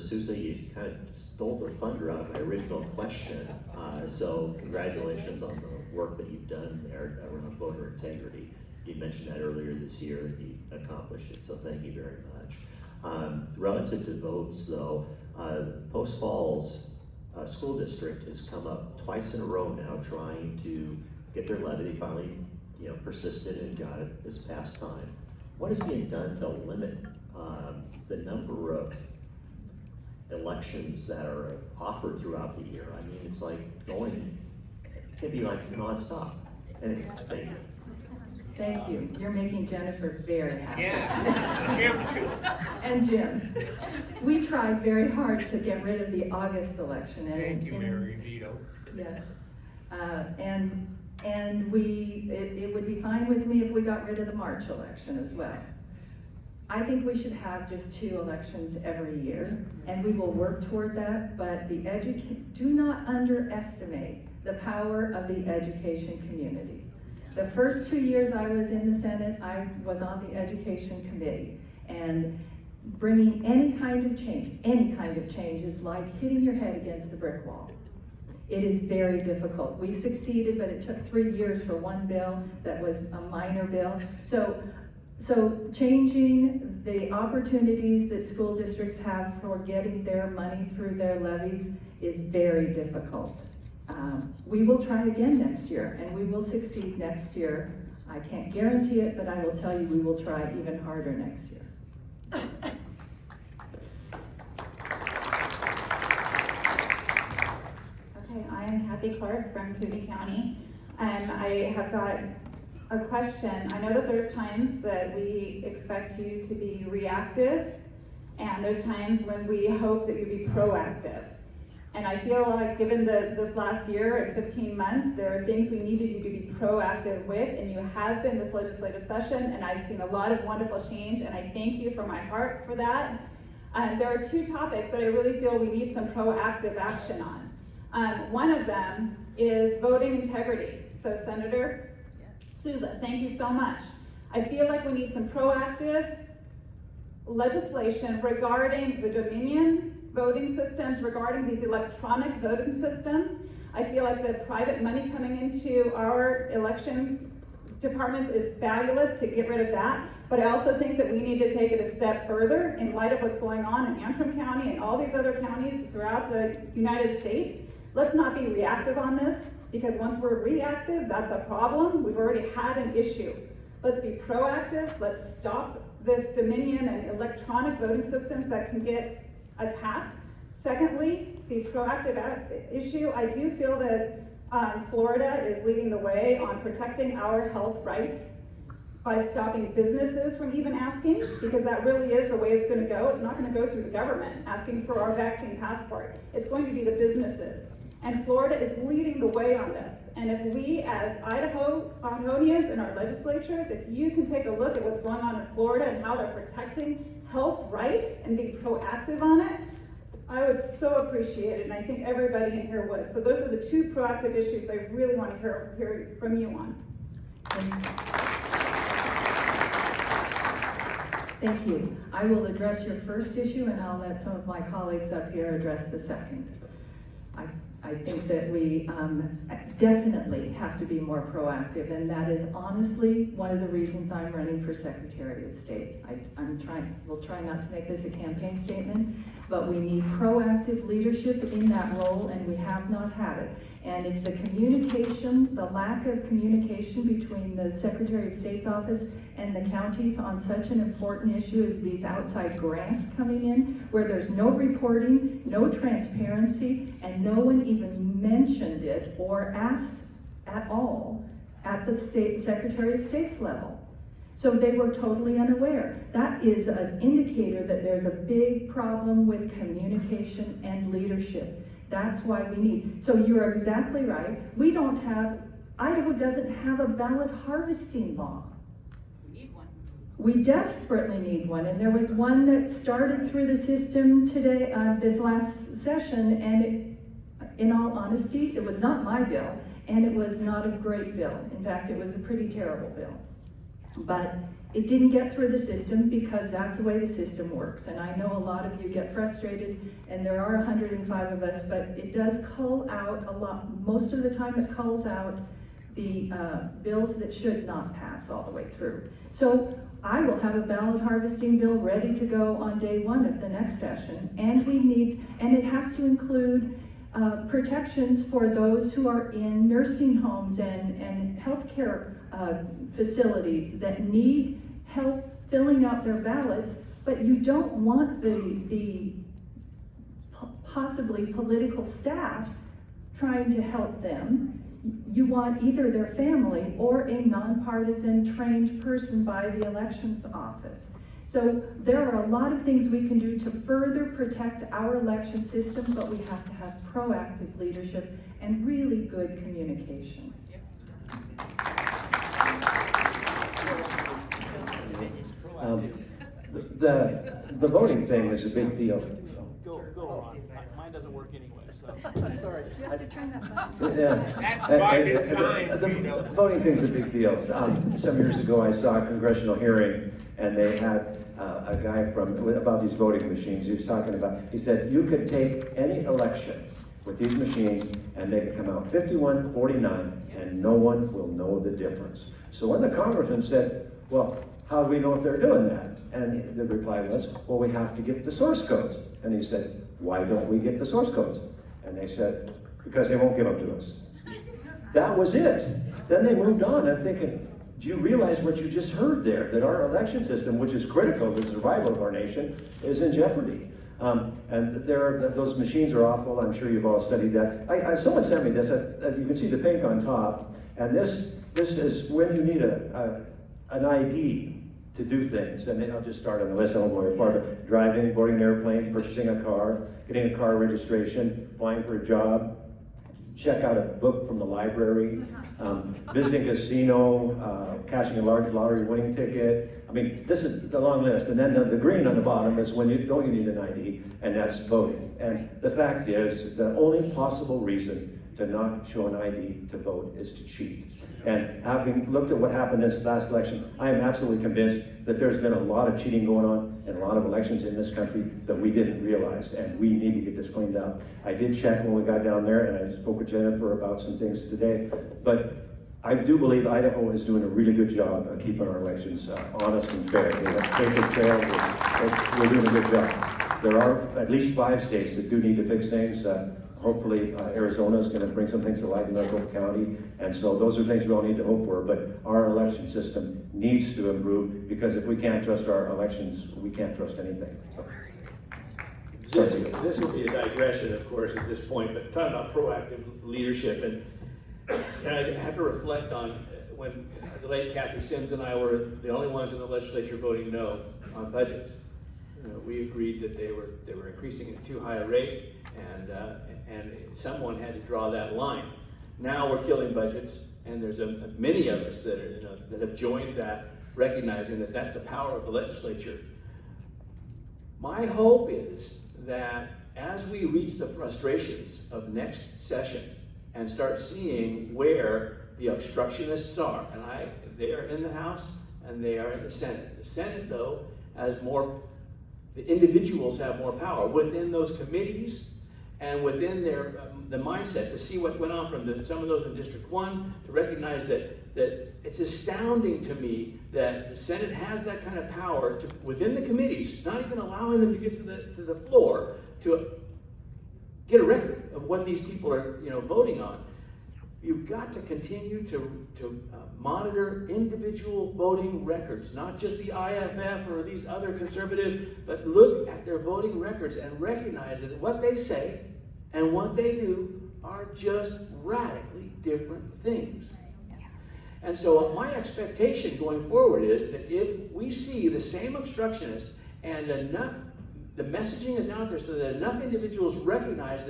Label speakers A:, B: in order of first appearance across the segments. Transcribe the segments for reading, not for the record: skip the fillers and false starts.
A: Souza, you kind of stole the thunder out of my original question. So congratulations on the work that you've done there around voter integrity. You mentioned that earlier this year and you accomplished it, so thank you very much. Relative to votes though, Post Falls School District has come up twice in a row now trying to get their levy. They finally persisted and got it this past time. What is being done to limit the number of elections that are offered throughout the year? I mean, it's like it can be like nonstop. Anyways, thank you.
B: Thank you. You're making Jennifer very happy.
C: Yeah, Jim too.
B: And Jim. We tried very hard to get rid of the August election. And
C: Thank you, Mary Vito.
B: Yes. And it would be fine with me if we got rid of the March election as well. I think we should have just 2 elections every year, and we will work toward that, but do not underestimate the power of the education community. The first 2 years I was in the Senate, I was on the education committee, and bringing any kind of change is like hitting your head against a brick wall. It is very difficult. We succeeded, but it took 3 years for one bill that was a minor bill. So changing the opportunities that school districts have for getting their money through their levies is very difficult. We will try again next year, and we will succeed next year. I can't guarantee it, but I will tell you we will try even harder next year.
D: Okay, I am Kathy Clark from Kootenai County. I have got a question. I know that there's times that we expect you to be reactive, and there's times when we hope that you be proactive. And I feel like given this last year and 15 months, there are things we needed you to be proactive with, and you have been this legislative session, and I've seen a lot of wonderful change, and I thank you from my heart for that. There are 2 topics that I really feel we need some proactive action on. One of them is voting integrity. So Senator Souza, thank you so much. I feel like we need some proactive legislation regarding the Dominion voting systems, regarding these electronic voting systems. I feel like the private money coming into our election departments is fabulous to get rid of that, but I also think that we need to take it a step further in light of what's going on in Antrim County and all these other counties throughout the United States. Let's not be reactive on this, because once we're reactive, that's a problem. We've already had an issue. Let's be proactive. Let's stop this Dominion and electronic voting systems that can get attacked. Secondly, the proactive issue, I do feel that Florida is leading the way on protecting our health rights by stopping businesses from even asking, because that really is the way it's going to go. It's not going to go through the government asking for our vaccine passport. It's going to be the businesses. And Florida is leading the way on this. And if we as Idahonians in our legislatures, if you can take a look at what's going on in Florida and how they're protecting health rights and being proactive on it, I would so appreciate it, and I think everybody in here would. So those are the 2 proactive issues I really want to hear from you on.
B: Thank you. I will address your first issue, and I'll let some of my colleagues up here address the second. I think that we definitely have to be more proactive, and that is honestly one of the reasons I'm running for Secretary of State. We'll try not to make this a campaign statement, but we need proactive leadership in that role, and we have not had it. And if the lack of communication between the Secretary of State's office and the counties on such an important issue as these outside grants coming in, where there's no reporting, no transparency, and no one even mentioned it or asked at all at the Secretary of State's level. So they were totally unaware. That is an indicator that there's a big problem with communication and leadership. That's why we need, so you're exactly right. Idaho doesn't have a ballot harvesting law.
D: We need one.
B: We desperately need one, and there was one that started through the system today, this last session, and in all honesty, it was not my bill, and it was not a great bill. In fact, it was a pretty terrible bill. But it didn't get through the system because that's the way the system works. And I know a lot of you get frustrated, and there are 105 of us, but it does cull out a lot. Most of the time it culls out the bills that should not pass all the way through. So I will have a ballot harvesting bill ready to go on day one of the next session, and it has to include protections for those who are in nursing homes and healthcare facilities that need help filling out their ballots, but you don't want the possibly political staff trying to help them. You want either their family or a nonpartisan trained person by the elections office. So there are a lot of things we can do to further protect our election system, but we have to have proactive leadership and really good communication.
E: The voting thing is a big deal.
F: Go on. Mine doesn't work anyway, so.
B: Sorry. You have to turn that button.
C: That's by design,
E: The voting thing's a big deal. Some years ago, I saw a congressional hearing, and they had a guy about these voting machines. He was talking about, he said, you could take any election with these machines, and they could come out 51-49, and no one will know the difference. So when the congressman said, well, how do we know if they're doing that? And the reply was, well, we have to get the source codes. And he said, why don't we get the source codes? And they said, because they won't give them to us. That was it. Then they moved on. I'm thinking, do you realize what you just heard there? That our election system, which is critical to the survival of our nation, is in jeopardy. And those machines are awful. I'm sure you've all studied that. Someone sent me this. You can see the pink on top. And this is when you need an ID to do things. And I'll just start on the list. I won't go very far. But driving, boarding an airplane, purchasing a car, getting a car registration, applying for a job, check out a book from the library, visiting a casino, cashing a large lottery winning ticket. I mean, this is the long list. And then the green on the bottom is when you need an ID, and that's voting. And the fact is, the only possible reason to not show an ID to vote is to cheat. And having looked at what happened this last election, I am absolutely convinced that there's been a lot of cheating going on in a lot of elections in this country that we didn't realize, and we need to get this cleaned up. I did check when we got down there, and I spoke with Jennifer about some things today, but I do believe Idaho is doing a really good job of keeping our elections honest and fair. We have paper trail, we're doing a good job. There are at least 5 states that do need to fix things. Hopefully Arizona is going to bring some things to light in Maricopa County, and so those are things we all need to hope for, but our election system needs to improve, because if we can't trust our elections, we can't trust anything. So.
G: This will be a digression, of course, at this point, but talking about proactive leadership, and I have to reflect on when the late Kathy Sims and I were the only ones in the legislature voting no on budgets. We agreed that they were increasing at too high a rate, and someone had to draw that line. Now we're killing budgets, and there's many of us that have joined that, recognizing that that's the power of the legislature. My hope is that as we reach the frustrations of next session and start seeing where the obstructionists are, and they are in the House and they are in the Senate. The Senate, though, has more. The individuals have more power within those committees and within the mindset to see what went on from some of those in District 1, to recognize that it's astounding to me that the Senate has that kind of power within the committees, not even allowing them to get to the floor to get a record of what these people are voting on. You've got to continue to monitor individual voting records, not just the IFF or these other conservative, but look at their voting records and recognize that what they say and what they do are just radically different things. And so my expectation going forward is that if we see the same obstructionists and the messaging is out there so that enough individuals recognize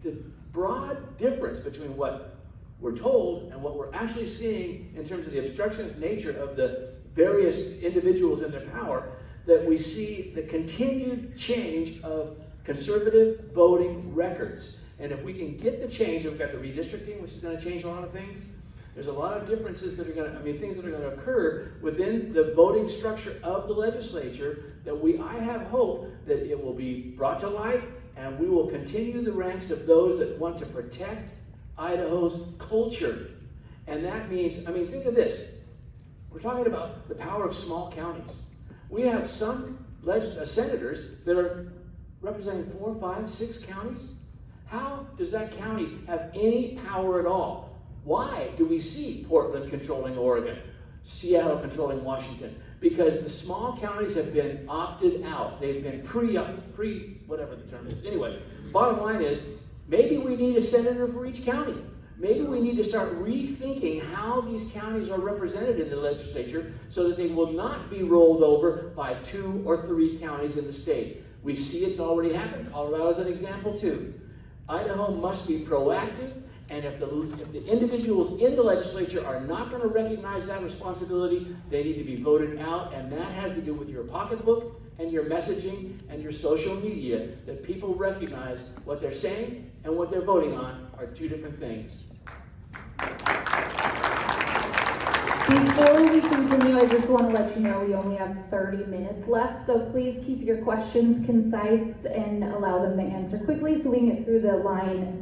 G: the broad difference between what we're told and what we're actually seeing in terms of the obstructionist nature of the various individuals in their power, that we see the continued change of conservative voting records. And if we can get the change, we've got the redistricting, which is going to change a lot of things. There's a lot of differences that are going to, things that are going to occur within the voting structure of the legislature that I have hope that it will be brought to light, and we will continue the ranks of those that want to protect Idaho's culture. And that means, think of this. We're talking about the power of small counties. We have some senators that are representing 4, 5, 6 counties. How does that county have any power at all? Why do we see Portland controlling Oregon, Seattle controlling Washington? Because the small counties have been opted out. They've been whatever the term is. Anyway, bottom line is, maybe we need a senator for each county. Maybe we need to start rethinking how these counties are represented in the legislature so that they will not be rolled over by 2 or 3 counties in the state. We see it's already happened. Colorado is an example too. Idaho must be proactive, and if the individuals in the legislature are not going to recognize that responsibility, they need to be voted out, and that has to do with your pocketbook and your messaging and your social media, that people recognize what they're saying and what they're voting on are 2 different things.
H: Before we continue, I just want to let you know we only have 30 minutes left, so please keep your questions concise and allow them to answer quickly so we can get through the line.